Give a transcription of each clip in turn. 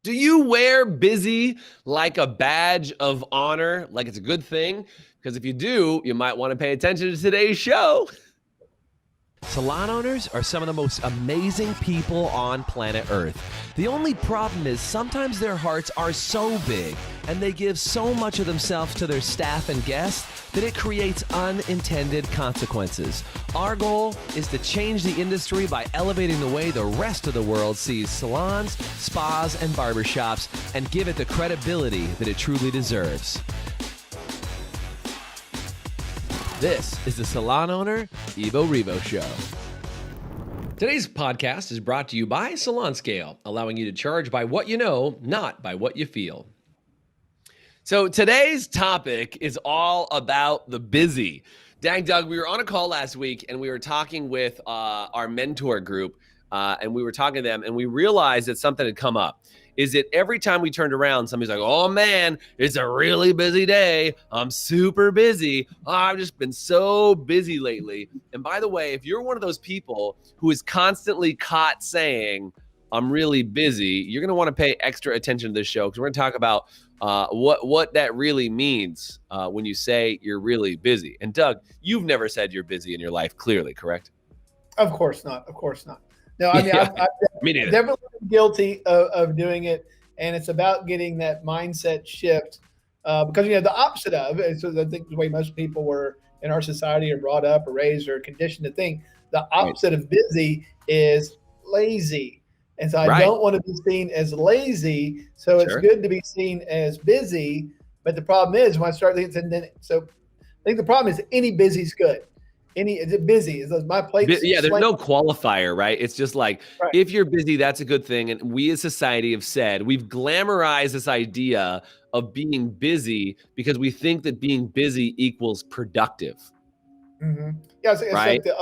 Do you wear busy like a badge of honor, like it's a good thing? Because if you do, you might want to pay attention to today's show. Salon owners are some of the most amazing people on planet Earth. The only problem is sometimes their hearts are so big and they give so much of themselves to their staff and guests that it creates unintended consequences. Our goal is to change the industry by elevating the way the rest of the world sees salons, spas, and barbershops and give it the credibility that it truly deserves. This is the Salon Owner Evo Revo Show. Today's podcast is brought to you by Salon Scale, allowing you to charge by what you know, not by what you feel. So today's topic is all about the busy. Dang, Doug, we were on a call last week and we were talking with our mentor group and we were talking to them and we realized that something had come up. Is that every time we turned around, somebody's like, oh man, it's a really busy day. I'm super busy. Oh, I've just been so busy lately. And by the way, if you're one of those people who is constantly caught saying, I'm really busy, you're going to want to pay extra attention to this show because we're going to talk about what that really means when you say you're really busy. And Doug, you've never said you're busy in your life, clearly, correct? Of course not. Of course not. No, I mean, I've definitely been guilty of doing it, and it's about getting that mindset shift because, the opposite of it, so I think the way most people were in our society are brought up or raised or conditioned to think, the opposite of busy is lazy. And so I don't want to be seen as lazy, so it's good to be seen as busy, but the problem is when I start thinking, so I think the problem is any busy is good. Is it busy? Is my plate? Yeah, there's no qualifier, right? It's just like, if you're busy, that's a good thing. And we as society have said, we've glamorized this idea of being busy because we think that being busy equals productive. Mm-hmm. Yeah, it's like the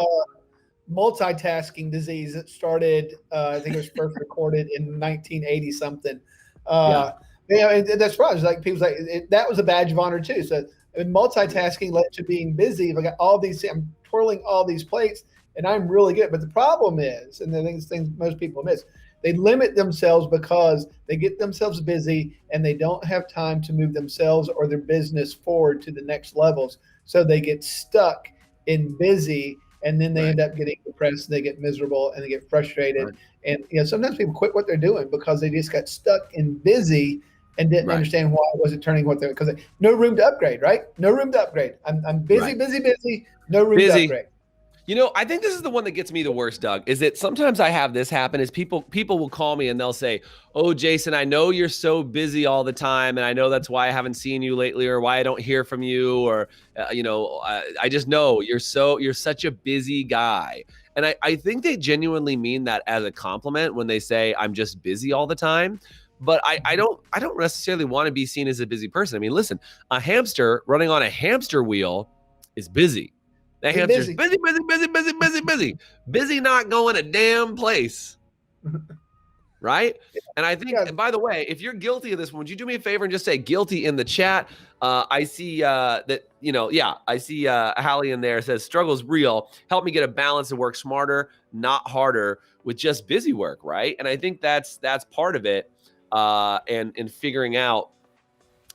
multitasking disease that started, I think it was first recorded in 1980 something. That's right. It's like people say that was a badge of honor too. So multitasking led to being busy. If I got all these, I'm twirling all these plates and I'm really good. But the problem is, and the things most people miss, they limit themselves because they get themselves busy and they don't have time to move themselves or their business forward to the next levels. So they get stuck in busy and then they end up getting depressed, and they get miserable and they get frustrated. And sometimes people quit what they're doing because they just got stuck in busy and didn't understand why it wasn't turning what they're, because no room to upgrade, right? No room to upgrade. I'm busy, busy, no room to upgrade. I think this is the one that gets me the worst, Doug, is that sometimes I have this happen is people will call me and they'll say, oh, Jason, I know you're so busy all the time. And I know that's why I haven't seen you lately or why I don't hear from you. Or, I just know you're such a busy guy. And I think they genuinely mean that as a compliment when they say I'm just busy all the time. But I don't necessarily want to be seen as a busy person. I mean, listen, a hamster running on a hamster wheel is busy. That hamster's busy. Busy not going a damn place. Right? And I think, and by the way, if you're guilty of this, would you do me a favor and just say guilty in the chat? I see I see Hallie in there says struggle's real. Help me get a balance and work smarter, not harder with just busy work, right? And I think that's part of it. And figuring out,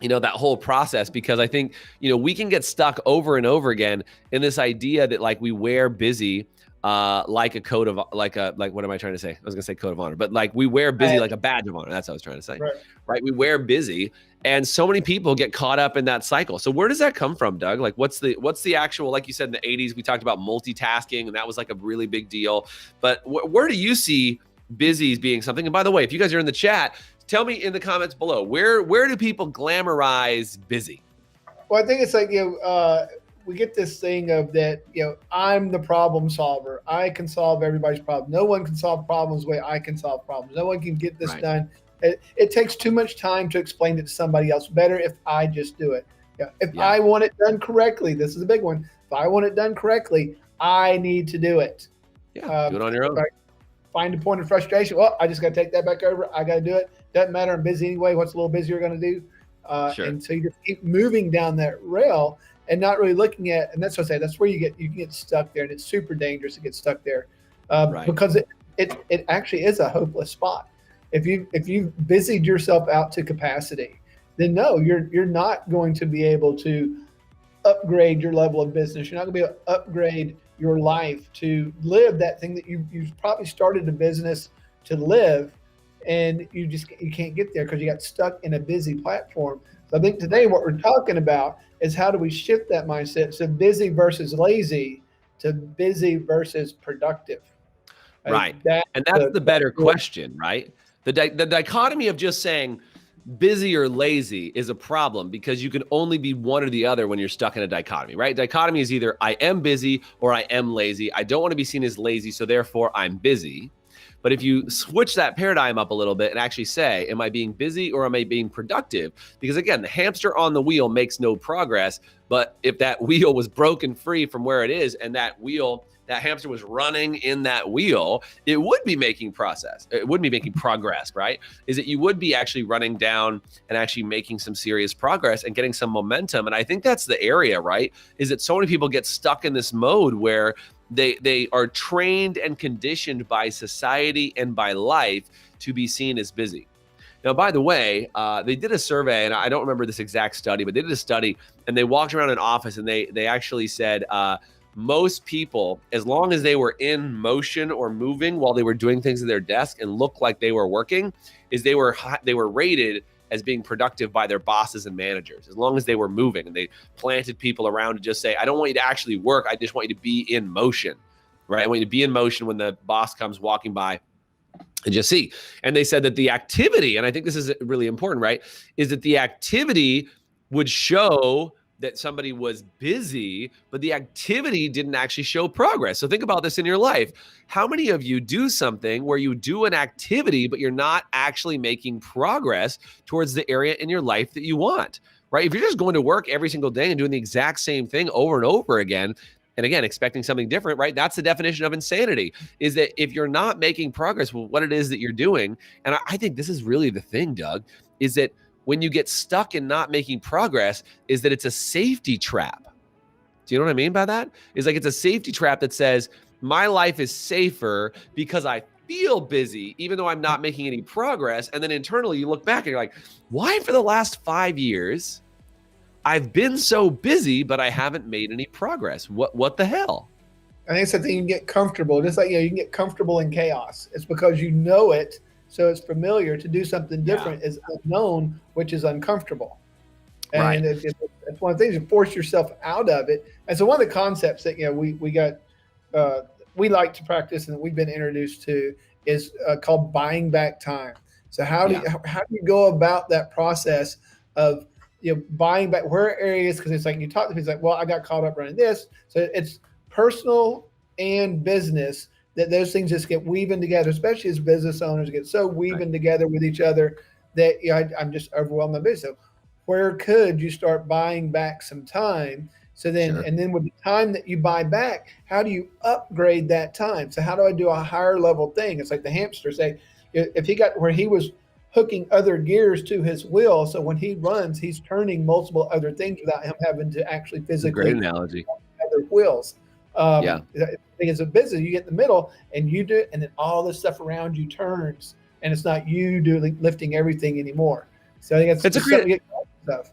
that whole process, because I think, we can get stuck over and over again in this idea that like we wear busy, like a code of, what am I trying to say? I was gonna say code of honor, but like we wear busy like a badge of honor. That's what I was trying to say, right? We wear busy, and so many people get caught up in that cycle. So where does that come from, Doug? Like what's the actual, like you said, in the 80s, we talked about multitasking and that was like a really big deal, but where do you see busy as being something? And by the way, if you guys are in the chat, tell me in the comments below, where do people glamorize busy? Well, I think it's like, we get this thing of that, I'm the problem solver. I can solve everybody's problem. No one can solve problems the way I can solve problems. No one can get this done. It takes too much time to explain it to somebody else. Better if I just do it. If I want it done correctly, this is a big one. If I want it done correctly, I need to do it. Do it on your own. Find a point of frustration. Well, I just got to take that back over. I got to do it. Doesn't matter. I'm busy anyway. What's a little busier going to do? And so you just keep moving down that rail and not really looking at, and that's what I say, that's where you can get stuck there, and it's super dangerous to get stuck there because it actually is a hopeless spot. if you've busied yourself out to capacity, then no, you're not going to be able to upgrade your level of business. You're not going to be able to upgrade your life to live that thing that you've probably started a business to live, and you can't get there because you got stuck in a busy platform. So I think today what we're talking about is how do we shift that mindset, so busy versus lazy to busy versus productive. Right. And that's the better question, right? The dichotomy of just saying busy or lazy is a problem because you can only be one or the other when you're stuck in a dichotomy, right? Dichotomy is either I am busy or I am lazy. I don't want to be seen as lazy, so therefore I'm busy. But if you switch that paradigm up a little bit and actually say, am I being busy or am I being productive? Because again, the hamster on the wheel makes no progress. But if that wheel was broken free from where it is and that hamster was running in that wheel, it would be making progress. It wouldn't be making progress, right? Is that you would be actually running down and actually making some serious progress and getting some momentum. And I think that's the area, right? Is that so many people get stuck in this mode where they are trained and conditioned by society and by life to be seen as busy. Now, by the way, they did a survey, and I don't remember this exact study, but they did a study, and they walked around an office, and they actually said most people, as long as they were in motion or moving while they were doing things at their desk and looked like they were working, is they were rated as being productive by their bosses and managers, as long as they were moving. And they planted people around to just say, I don't want you to actually work. I just want you to be in motion, right? I want you to be in motion when the boss comes walking by and just see. And they said that the activity, and I think this is really important, right, is that the activity would show that somebody was busy, but the activity didn't actually show progress. So think about this in your life. How many of you do something where you do an activity, but you're not actually making progress towards the area in your life that you want, right? If you're just going to work every single day and doing the exact same thing over and over again, and again, expecting something different, right? That's the definition of insanity, is that if you're not making progress with what it is that you're doing, and I think this is really the thing, Doug, is that when you get stuck in not making progress, is that it's a safety trap. Do you know what I mean by that? It's like it's a safety trap that says, my life is safer because I feel busy, even though I'm not making any progress. And then internally you look back and you're like, why for the last 5 years, I've been so busy, but I haven't made any progress? What the hell? I think it's something you can get comfortable. Just like, you can get comfortable in chaos. It's because you know it. So it's familiar. To do something different is unknown, which is uncomfortable. And right. It's one of the things, you force yourself out of it. And so one of the concepts that we like to practice and that we've been introduced to is called buying back time. So how do you go about that process of buying back where areas? Because it's like you talk to people, like, well, I got caught up running this. So it's personal and business, that those things just get weaving together, especially as business owners get so weaving together with each other that I'm just overwhelmed by business. So where could you start buying back some time? So then, and then with the time that you buy back, how do you upgrade that time? So how do I do a higher level thing? It's like the hamster say, if he got where he was hooking other gears to his wheel, so when he runs, he's turning multiple other things without him having to actually physically. Great analogy. Other wheels. Because a business, you get in the middle and you do it, and then all the stuff around you turns, and it's not you lifting everything anymore. So I think it's a great stuff.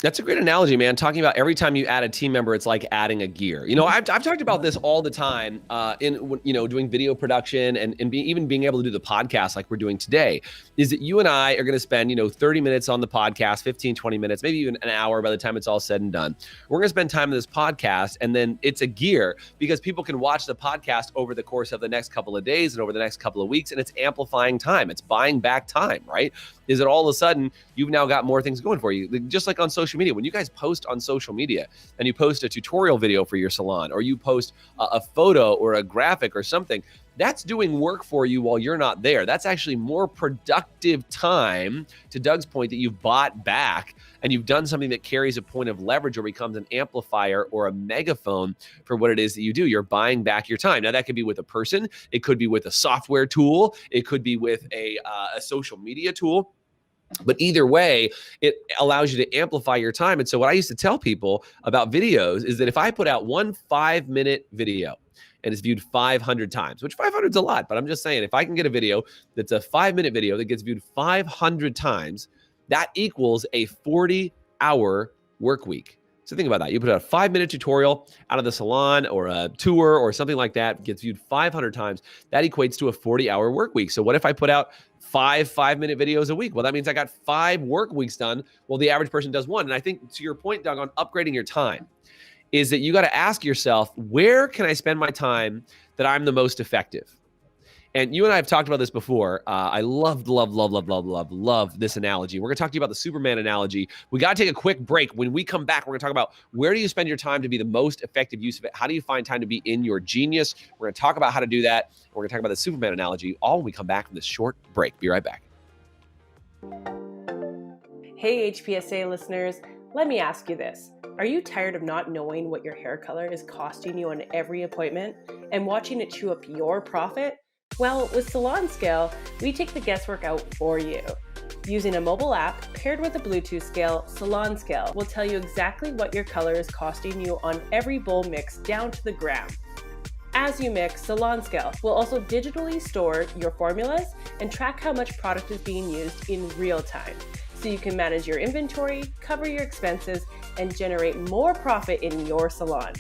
That's a great analogy, man. Talking about every time you add a team member, it's like adding a gear. I've talked about this all the time in doing video production and even being able to do the podcast like we're doing today, is that you and I are going to spend 30 minutes on the podcast, 15, 20 minutes, maybe even an hour by the time it's all said and done. We're going to spend time in this podcast, and then it's a gear because people can watch the podcast over the course of the next couple of days and over the next couple of weeks, and it's amplifying time. It's buying back time, right? Is that all of a sudden you've now got more things going for you, just like on social media. When you guys post on social media and you post a tutorial video for your salon, or you post a photo or a graphic or something, that's doing work for you while you're not there. That's actually more productive time, to Doug's point, that you've bought back, and you've done something that carries a point of leverage or becomes an amplifier or a megaphone for what it is that you do. You're buying back your time. Now, that could be with a person. It could be with a software tool. It could be with a social media tool. But either way, it allows you to amplify your time. And so what I used to tell people about videos is that if I put out one 5-minute video and it's viewed 500 times, which 500 is a lot, but I'm just saying, if I can get a video that's a 5-minute video that gets viewed 500 times, that equals a 40-hour work week. So think about that. You put a 5-minute tutorial out of the salon or a tour or something like that, gets viewed 500 times. That equates to a 40-hour work week. So what if I put out 5-minute videos a week? Well, that means I got 5 work weeks done. Well, the average person does 1. And I think to your point, Doug, on upgrading your time, is that you got to ask yourself, where can I spend my time that I'm the most effective? And you and I have talked about this before. I love this analogy. We're going to talk to you about the Superman analogy. We got to take a quick break. When we come back, we're going to talk about where do you spend your time to be the most effective use of it? How do you find time to be in your genius? We're going to talk about how to do that. We're going to talk about the Superman analogy all when we come back from this short break. Be right back. Hey, HPSA listeners, let me ask you this. Are you tired of not knowing what your hair color is costing you on every appointment and watching it chew up your profit? Well, with Salon Scale, we take the guesswork out for you. Using a mobile app paired with a Bluetooth scale, Salon Scale will tell you exactly what your color is costing you on every bowl mix down to the gram. As you mix, Salon Scale will also digitally store your formulas and track how much product is being used in real time, so you can manage your inventory, cover your expenses, and generate more profit in your salon.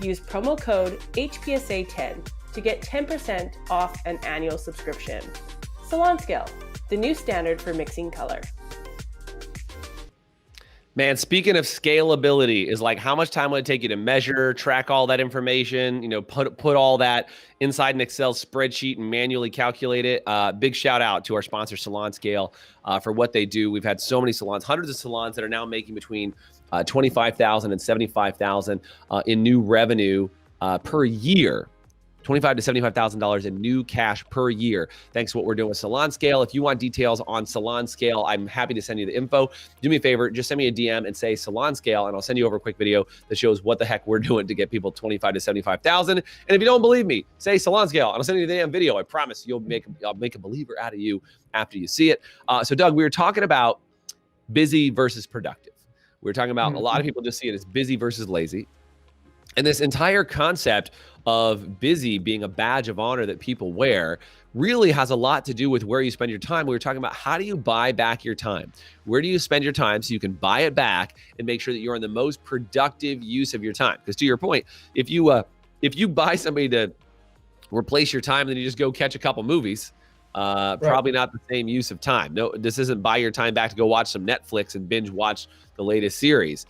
Use promo code HPSA10 to get 10% off an annual subscription. Salon Scale, the new standard for mixing color. Man, speaking of scalability, is like, how much time will it take you to measure, track all that information, put all that inside an Excel spreadsheet and manually calculate it? Big shout out to our sponsor, Salon Scale, for what they do. We've had so many salons, hundreds of salons that are now making between $25,000 and $75,000 in new revenue per year. $25,000 to $75,000 in new cash per year, thanks to what we're doing with Salon Scale. If you want details on Salon Scale, I'm happy to send you the info. Do me a favor, just send me a DM and say Salon Scale, and I'll send you over a quick video that shows what the heck we're doing to get people $25,000 to $75,000. And if you don't believe me, say Salon Scale, and I'll send you the damn video. I promise I'll make a believer out of you after you see it. So Doug, we were talking about busy versus productive. We were talking about a lot of people just see it as busy versus lazy. And this entire concept of busy being a badge of honor that people wear really has a lot to do with where you spend your time. We were talking about, how do you buy back your time? Where do you spend your time so you can buy it back and make sure that you're in the most productive use of your time? Because to your point, if you buy somebody to replace your time, then you just go catch a couple movies, probably not the same use of time. No, this isn't buy your time back to go watch some Netflix and binge watch the latest series.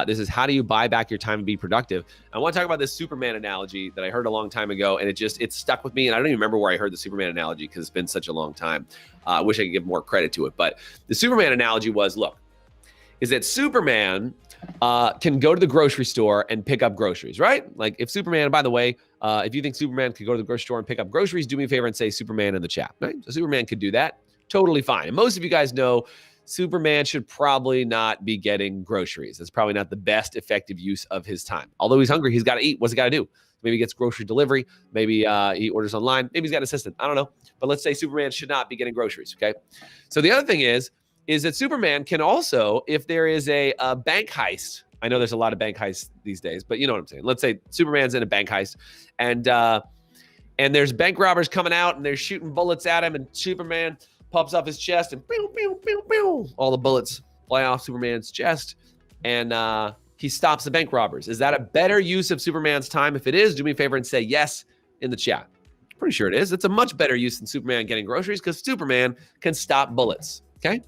This is, how do you buy back your time and be productive? I want to talk about this Superman analogy that I heard a long time ago, and it stuck with me. And I don't even remember where I heard the Superman analogy because it's been such a long time. I wish I could give more credit to it. But the Superman analogy was, is that Superman can go to the grocery store and pick up groceries, right? Like, if Superman, by the way, if you think Superman could go to the grocery store and pick up groceries, do me a favor and say Superman in the chat, right? So Superman could do that. Totally fine. And most of you guys know Superman should probably not be getting groceries. That's probably not the best effective use of his time. Although he's hungry, he's got to eat. What's he got to do? Maybe he gets grocery delivery. Maybe he orders online. Maybe he's got an assistant. I don't know. But let's say Superman should not be getting groceries, okay? So the other thing is that Superman can also, if there is a bank heist, I know there's a lot of bank heists these days, but you know what I'm saying. Let's say Superman's in a bank heist, and there's bank robbers coming out, and they're shooting bullets at him, and Superman pops off his chest, and pew, pew, pew, pew, all the bullets fly off Superman's chest, and he stops the bank robbers. Is that a better use of Superman's time? If it is, do me a favor and say yes in the chat. Pretty sure it is. It's a much better use than Superman getting groceries, because Superman can stop bullets, okay?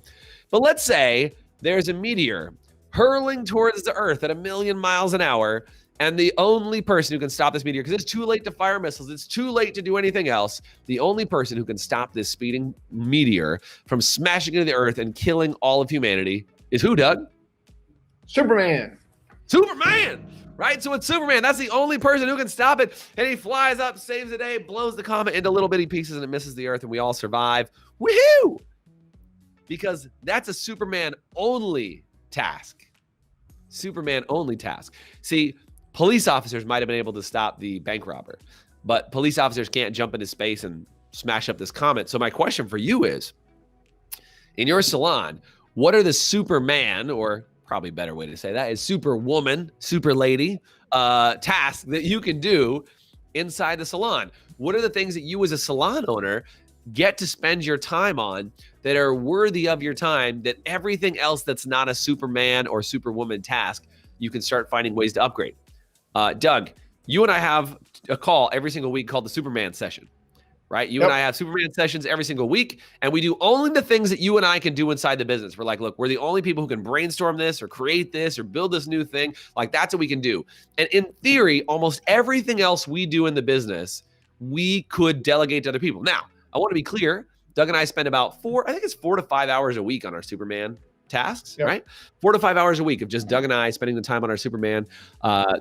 But let's say there's a meteor hurling towards the Earth at 1,000,000 miles an hour, and the only person who can stop this meteor, because it's too late to fire missiles, it's too late to do anything else, the only person who can stop this speeding meteor from smashing into the Earth and killing all of humanity is who, Doug? Superman. Superman, right? So it's Superman. That's the only person who can stop it. And he flies up, saves the day, blows the comet into little bitty pieces, and it misses the Earth, and we all survive. Woohoo! Because that's a Superman-only task. Superman-only task. See, police officers might have been able to stop the bank robber, but police officers can't jump into space and smash up this comet. So my question for you is, in your salon, what are the Superman, or probably a better way to say that is Superwoman, super lady, tasks that you can do inside the salon? What are the things that you as a salon owner get to spend your time on that are worthy of your time, that everything else that's not a Superman or Superwoman task, you can start finding ways to upgrade? Doug, you and I have a call every single week called the Superman session, right? You and I have Superman sessions every single week, and we do only the things that you and I can do inside the business. We're like, look, we're the only people who can brainstorm this or create this or build this new thing. Like, that's what we can do. And in theory, almost everything else we do in the business, we could delegate to other people. Now, I want to be clear. Doug and I spend about 4 to 5 hours a week on our Superman tasks, right? 4 to 5 hours a week of just Doug and I spending the time on our Superman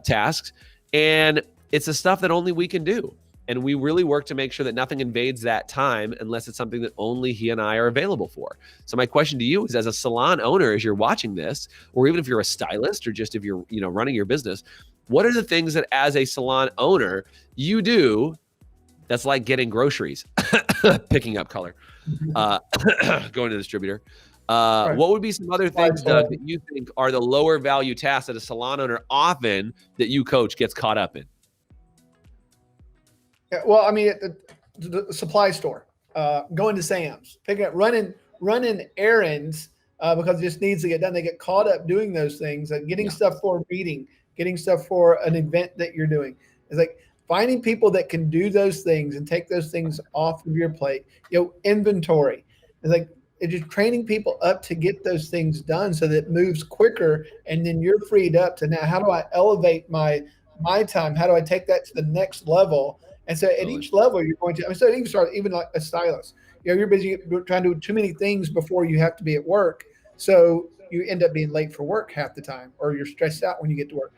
tasks. And it's the stuff that only we can do. And we really work to make sure that nothing invades that time unless it's something that only he and I are available for. So my question to you is, as a salon owner, as you're watching this, or even if you're a stylist or just if you're running your business, what are the things that as a salon owner you do that's like getting groceries, picking up color, going to the distributor? What would be some other things, Doug, that you think are the lower value tasks that a salon owner often that you coach gets caught up in? Yeah, well, I mean, the supply store, going to Sam's, picking up, running errands because it just needs to get done. They get caught up doing those things, like getting stuff for a meeting, getting stuff for an event that you're doing. It's like finding people that can do those things and take those things off of your plate. Inventory. It's like it's just training people up to get those things done so that it moves quicker, and then you're freed up to now, how do I elevate my time? How do I take that to the next level? And so at each level, you're going to, so it even start even like a stylist. You're busy trying to do too many things before you have to be at work. So you end up being late for work half the time, or you're stressed out when you get to work.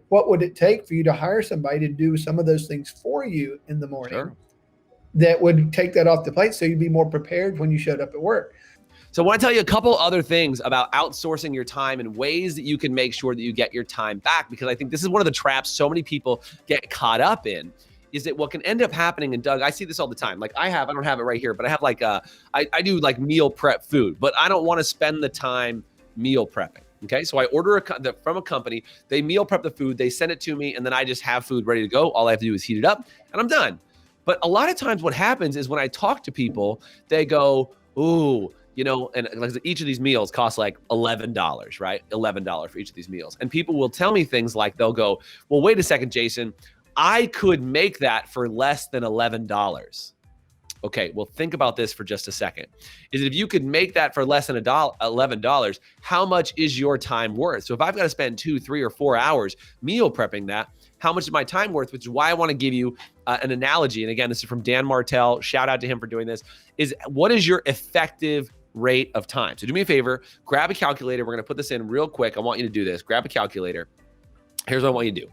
What would it take for you to hire somebody to do some of those things for you in the morning that would take that off the plate so you'd be more prepared when you showed up at work? So I want to tell you a couple other things about outsourcing your time and ways that you can make sure that you get your time back, because I think this is one of the traps so many people get caught up in. Is that what can end up happening? And Doug, I see this all the time. Like I don't have it right here, but I have like I do like meal prep food, but I don't want to spend the time meal prepping. Okay. So I order from a company, they meal prep the food, they send it to me, and then I just have food ready to go. All I have to do is heat it up and I'm done. But a lot of times what happens is when I talk to people, they go, ooh, and like each of these meals costs like $11, right? $11 for each of these meals. And people will tell me things like, they'll go, well, wait a second, Jason, I could make that for less than $11. Okay, well, think about this for just a second. Is if you could make that for less than $11, how much is your time worth? So if I've got to spend 2, 3, or 4 hours meal prepping that, how much is my time worth? Which is why I want to give you an analogy. And again, this is from Dan Martell. Shout out to him for doing this. Is what is your effective rate of time? So do me a favor, grab a calculator. We're going to put this in real quick. I want you to do this. Grab a calculator. Here's what I want you to do.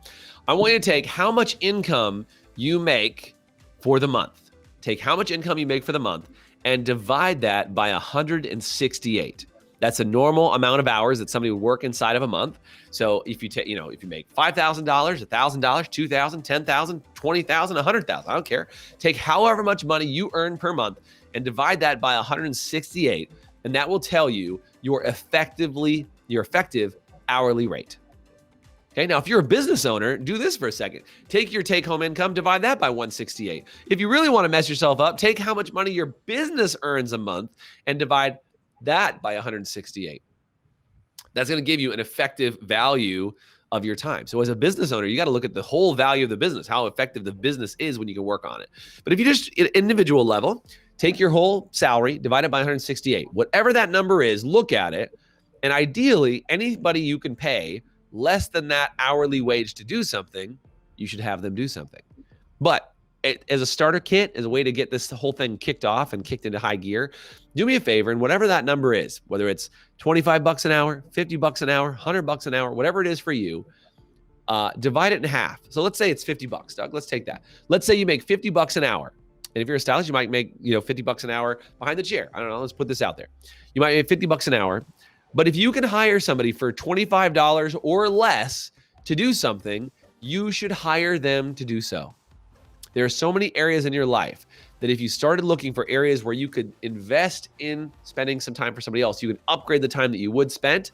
I want you to take how much income you make for the month. Take how much income you make for the month and divide that by 168. That's a normal amount of hours that somebody would work inside of a month. So if you take, if you make $5,000, $1,000, $2,000, $10,000, $20,000, $100,000, I don't care. Take however much money you earn per month and divide that by 168, and that will tell you your effective hourly rate. Okay, now if you're a business owner, do this for a second. Take your take-home income, divide that by 168. If you really want to mess yourself up, take how much money your business earns a month and divide that by 168. That's going to give you an effective value of your time. So as a business owner, you got to look at the whole value of the business, how effective the business is when you can work on it. But if you just at individual level, take your whole salary, divide it by 168. Whatever that number is, look at it. And ideally, anybody you can pay less than that hourly wage to do something, you should have them do something. But as a starter kit, as a way to get this whole thing kicked off and kicked into high gear, do me a favor, and whatever that number is, whether it's $25 an hour, $50 an hour, $100 an hour, whatever it is for you, divide it in half. So let's say it's $50, Doug. Let's take that. Let's say you make $50 an hour. And if you're a stylist, you might make $50 an hour behind the chair. I don't know. Let's put this out there. You might make $50 an hour. But if you can hire somebody for $25 or less to do something, you should hire them to do so. There are so many areas in your life that if you started looking for areas where you could invest in spending some time for somebody else, you could upgrade the time that you would have spent,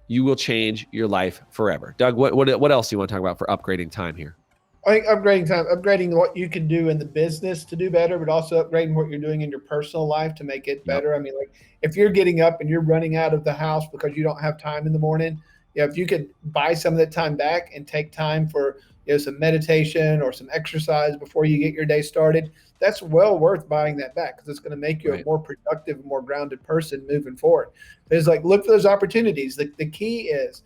you will change your life forever. Doug, what else do you want to talk about for upgrading time here? I think upgrading what you can do in the business to do better, but also upgrading what you're doing in your personal life to make it better. I mean, like if you're getting up and you're running out of the house because you don't have time in the morning, if you could buy some of that time back and take time for some meditation or some exercise before you get your day started, that's well worth buying that back because it's going to make you a more productive, more grounded person moving forward. It's like, look for those opportunities. The key is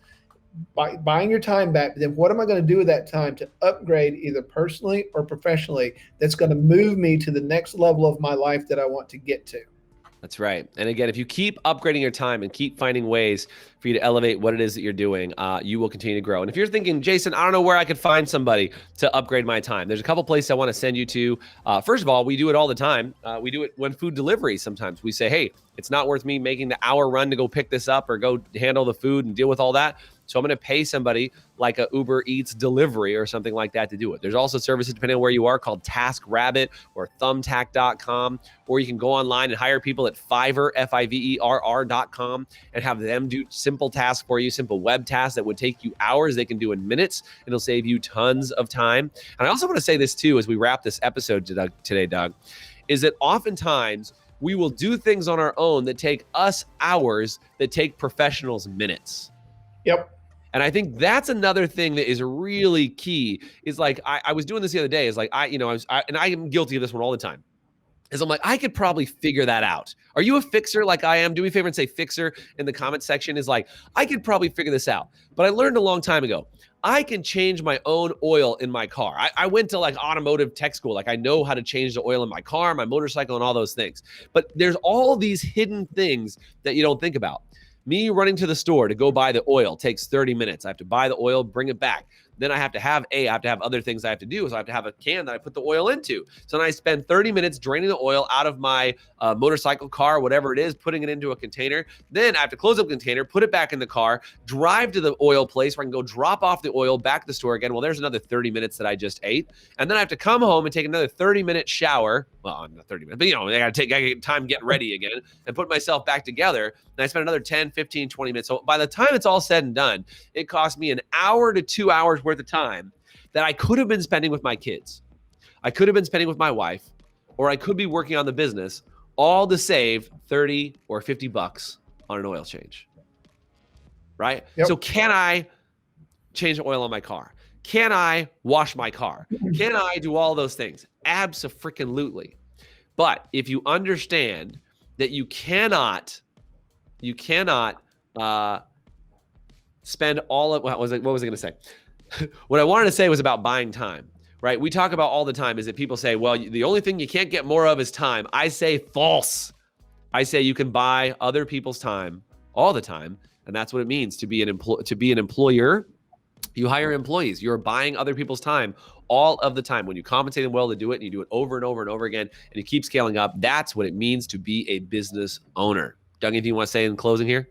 buying your time back. Then what am I going to do with that time to upgrade either personally or professionally that's going to move me to the next level of my life that I want to get to? That's right. And again, if you keep upgrading your time and keep finding ways for you to elevate what it is that you're doing, you will continue to grow. And if you're thinking, Jason, I don't know where I could find somebody to upgrade my time, there's a couple places I want to send you to. First of all, we do it all the time. We do it when food delivery. Sometimes we say, hey, it's not worth me making the hour run to go pick this up or go handle the food and deal with all that. So I'm going to pay somebody like a Uber Eats delivery or something like that to do it. There's also services, depending on where you are, called TaskRabbit or Thumbtack.com, or you can go online and hire people at Fiverr, Fiverr.com, and have them do simple tasks for you, simple web tasks that would take you hours. They can do in minutes. It'll save you tons of time. And I also want to say this too, as we wrap this episode today, Doug, is that oftentimes we will do things on our own that take us hours that take professionals minutes. Yep. And I think that's another thing that is really key is like, I was doing this the other day is like, I am guilty of this one all the time. Is I'm like, I could probably figure that out. Are you a fixer like I am? Do me a favor and say fixer in the comment section. Is like, I could probably figure this out. But I learned a long time ago, I can change my own oil in my car. I went to like automotive tech school. Like I know how to change the oil in my car, my motorcycle, and all those things. But there's all these hidden things that you don't think about. Me running to the store to go buy the oil takes 30 minutes. I have to buy the oil, bring it back. Then I have to have other things I have to do. So I have to have a can that I put the oil into. So then I spend 30 minutes draining the oil out of my motorcycle, car, whatever it is, putting it into a container. Then I have to close up the container, put it back in the car, drive to the oil place where I can go drop off the oil back to the store again. Well, there's another 30 minutes that I just ate. And then I have to come home and take another 30-minute shower. Well, not 30 minutes, but I got to get time getting ready again and put myself back together. And I spend another 10, 15, 20 minutes. So by the time it's all said and done, it cost me an hour to 2 hours worth of time that I could have been spending with my kids. I could have been spending with my wife, or I could be working on the business, all to save 30 or 50 bucks on an oil change. Right? Yep. So can I change the oil on my car? Can I wash my car? Can I do all those things? Abso-freaking-lutely. But if you understand that you cannot spend all of what was I going to say? What I wanted to say was about buying time, right? We talk about all the time is that people say, well, the only thing you can't get more of is time. I say false. I say you can buy other people's time all the time. And that's what it means to be an employer. You hire employees. You're buying other people's time all of the time. When you compensate them well to do it, and you do it over and over and over again, and you keep scaling up, that's what it means to be a business owner. Doug, anything you want to say in closing here?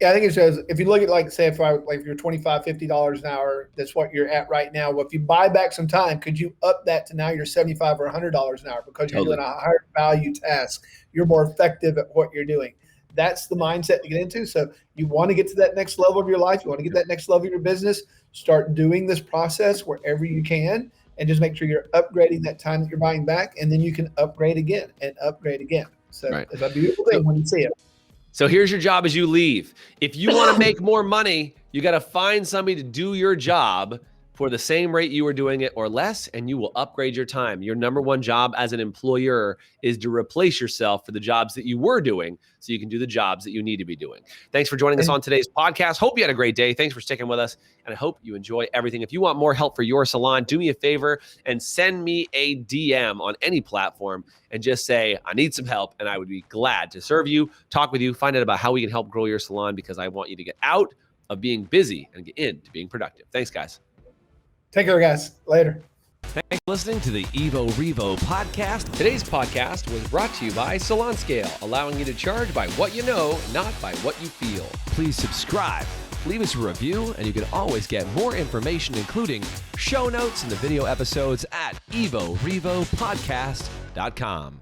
Yeah, I think it says, if you look at if you're $25, $50 an hour, that's what you're at right now. Well, if you buy back some time, could you up that to now you're $75 or $100 an hour because you're doing a higher value task? You're more effective at what you're doing. That's the mindset to get into. So you want to get to that next level of your life. You want to get that next level of your business. Start doing this process wherever you can, and just make sure you're upgrading that time that you're buying back, and then you can upgrade again and upgrade again. So It's a beautiful thing when you see it. So here's your job as you leave. If you want to make more money, you got to find somebody to do your job for the same rate you were doing it or less, and you will upgrade your time. Your number one job as an employer is to replace yourself for the jobs that you were doing so you can do the jobs that you need to be doing. Thanks for joining us on today's podcast. Hope you had a great day. Thanks for sticking with us, and I hope you enjoy everything. If you want more help for your salon, do me a favor and send me a DM on any platform and just say, I need some help, and I would be glad to serve you, talk with you, find out about how we can help grow your salon, because I want you to get out of being busy and get into being productive. Thanks, guys. Take care, guys. Later. Thanks for listening to the Evo Revo Podcast. Today's podcast was brought to you by Salon Scale, allowing you to charge by what you know, not by what you feel. Please subscribe, leave us a review, and you can always get more information, including show notes and the video episodes at evorevopodcast.com.